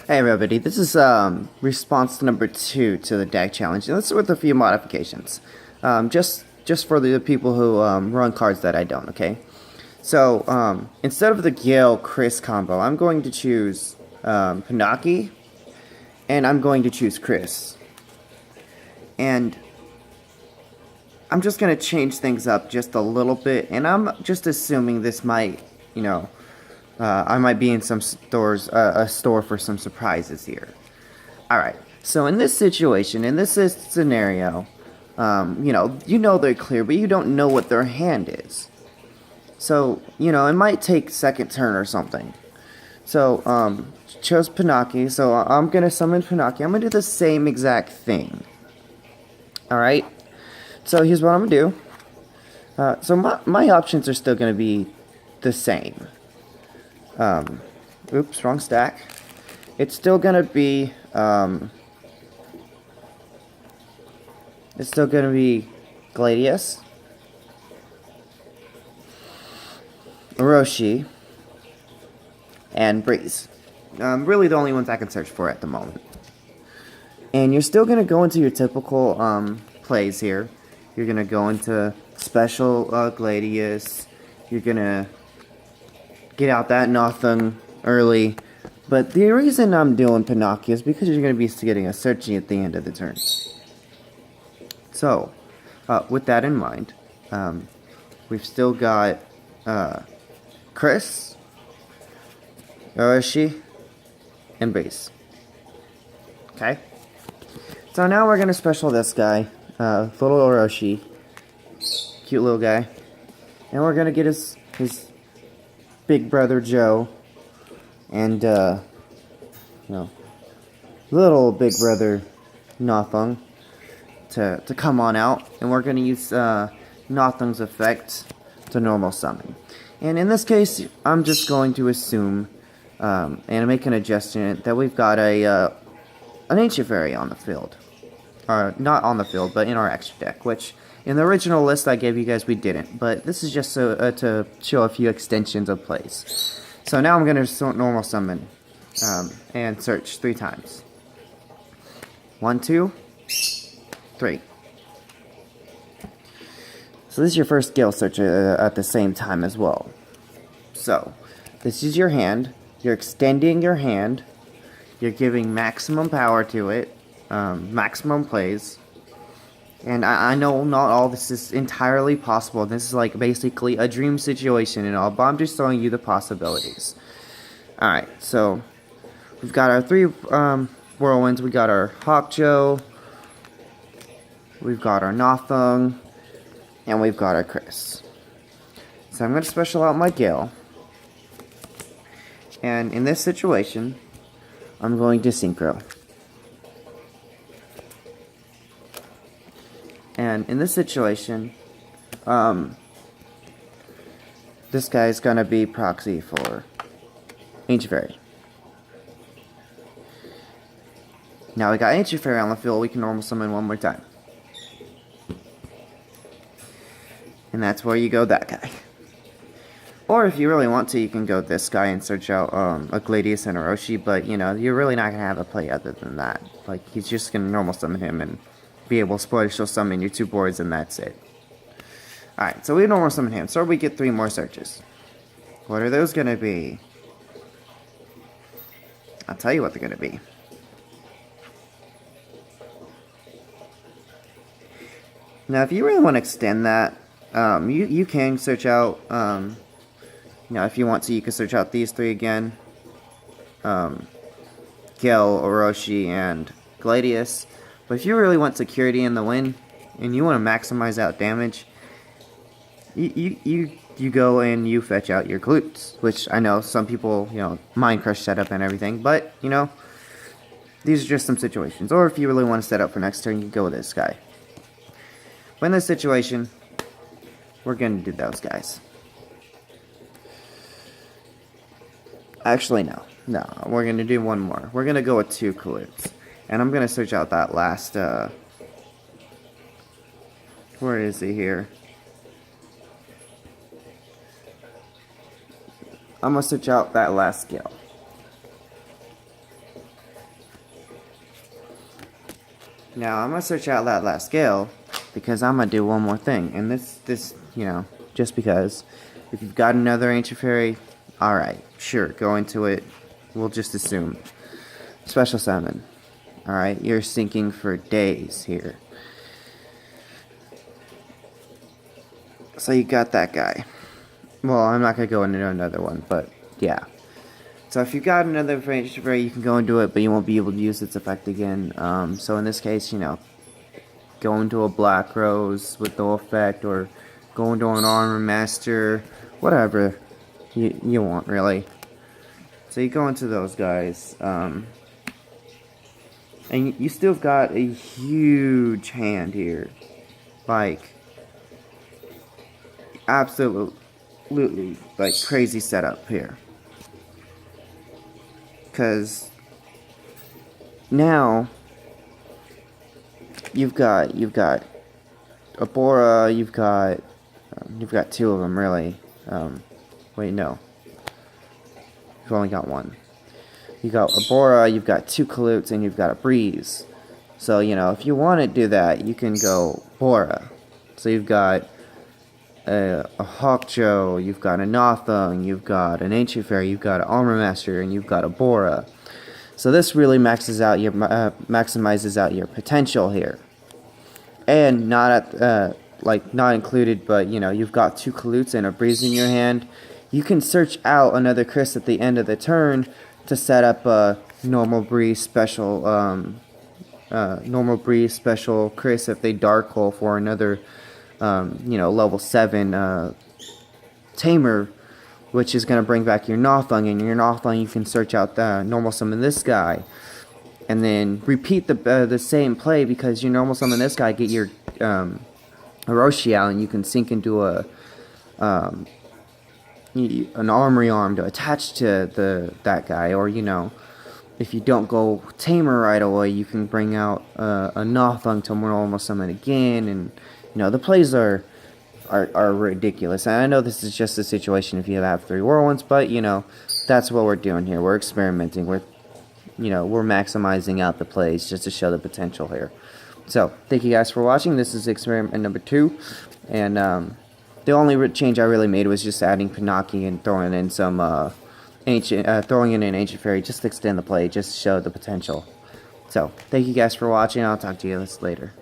Hey everybody, this is response number 2 to the deck challenge. And this is with a few modifications. Just for the people who run cards that I don't, okay? So, instead of the Gale Chris combo, I'm going to choose Pinaki, and I'm going to choose Chris. And I'm just going to change things up just a little bit, and I'm just assuming this might, I might be in some stores, a store for some surprises here. Alright, so in this situation, in this scenario, you know they're clear, but you don't know what their hand is. So, it might take second turn or something. So, chose Pinaki, so I'm gonna summon Pinaki. I'm gonna do the same exact thing. Alright, so here's what I'm gonna do. So my options are still gonna be the same. Oops, wrong stack. It's still gonna be, Gladius, Orochi, and Breeze. Really the only ones I can search for at the moment. And you're still gonna go into your typical, plays here. You're gonna go into special, Gladius. You're gonna get out that nothing early. But the reason I'm doing Pinaki is because you're going to be getting a searching at the end of the turn. So, with that in mind, we've still got Chris, Orochi, and Breeze. Okay? So now we're going to special this guy, little Orochi, cute little guy. And we're going to get his big brother Joe, and little big brother Nothung to come on out, and we're going to use Nothung's effect to normal summon. And in this case, I'm just going to assume and make an adjustment that we've got an Ancient Fairy on the field, or not on the field, but in our extra deck, which in the original list I gave you guys, we didn't, but this is just to show a few extensions of plays. So now I'm going to normal summon and search 3 times. 1, 2, 3. So this is your first Gale search at the same time as well. So this is your hand. You're extending your hand. You're giving maximum power to it, maximum plays. And I know not all this is entirely possible. This is like basically a dream situation and all, but I'm just showing you the possibilities. Alright, so we've got our 3 whirlwinds. We got our Hawkjoe, we've got our Nothung, and we've got our Chris. So I'm going to special out my Gale. And in this situation, I'm going to Synchro. And in this situation, this guy's gonna be proxy for Ancient Fairy. Now we got Ancient Fairy on the field, we can normal summon one more time. And that's where you go that guy. Or if you really want to, you can go this guy and search out a Gladius and Orochi, but you're really not gonna have a play other than that. Like, he's just gonna normal summon him and be able to special summon your 2 boards, and that's it. Alright, so we normal summon him, so we get 3 more searches. What are those gonna be? I'll tell you what they're gonna be. Now, if you really want to extend that, you can search out, if you want to, you can search out these 3 again. Gale, Orochi, and Gladius. But if you really want security in the win, and you want to maximize out damage, you go and you fetch out your glutes, which I know some people, mind crush setup and everything, but, these are just some situations. Or if you really want to set up for next turn, you go with this guy. But in this situation, we're going to do those guys. Actually, no, we're going to do one more. We're going to go with 2 glutes. And I'm going to search out that last, where is he here? I'm going to search out that last Gale. Now I'm gonna search out that last skill because I'm gonna do one more thing, and this just because. If you've got another ancient fairy, all right, sure, go into it. We'll just assume special summon. All right, you're sinking for days here. So you got that guy. Well, I'm not gonna go into another one, but yeah. So if you've got another ancient fairy, you can go into it, but you won't be able to use its effect again. So in this case, go into a Black Rose with no effect, or go into an Armor Master, whatever you want, really. So you go into those guys, and you still got a huge hand here. Like, absolutely, like, crazy setup here. Because now you've got Abora, you've got two of them, really. Wait, no, you've only got one. You got Abora, you've got two Kalutes, and you've got a Breeze. So if you want to do that, you can go Bora. So you've got a Hawkjoe, you've got a Nothung, you've got an Ancient Fairy, you've got an Armor Master, and you've got a Bora. So this really maximizes out your potential here. And not included, but you've got two Kalutes and a Breeze in your hand. You can search out another Chris at the end of the turn to set up a normal Breeze special Chris if they Dark Hole for another level 7 Tamer, which is going to bring back your Nothung, and your Nothung you can search out the normal summon this guy, and then repeat the same play, because you normal summon this guy, get your Orochi out, and you can sink into an Armory Arm to attach to that guy, or if you don't go Tamer right away, you can bring out a Nothung to normal summon again, and the plays are ridiculous. And I know this is just a situation if you have 3 Whirlwinds, but that's what we're doing here. We're experimenting. We're maximizing out the plays just to show the potential here. So thank you guys for watching. This is experiment number 2, and the only change I really made was just adding Pinaki and throwing in some throwing in an Ancient Fairy just to extend the play, just to show the potential. So thank you guys for watching. I'll talk to you later.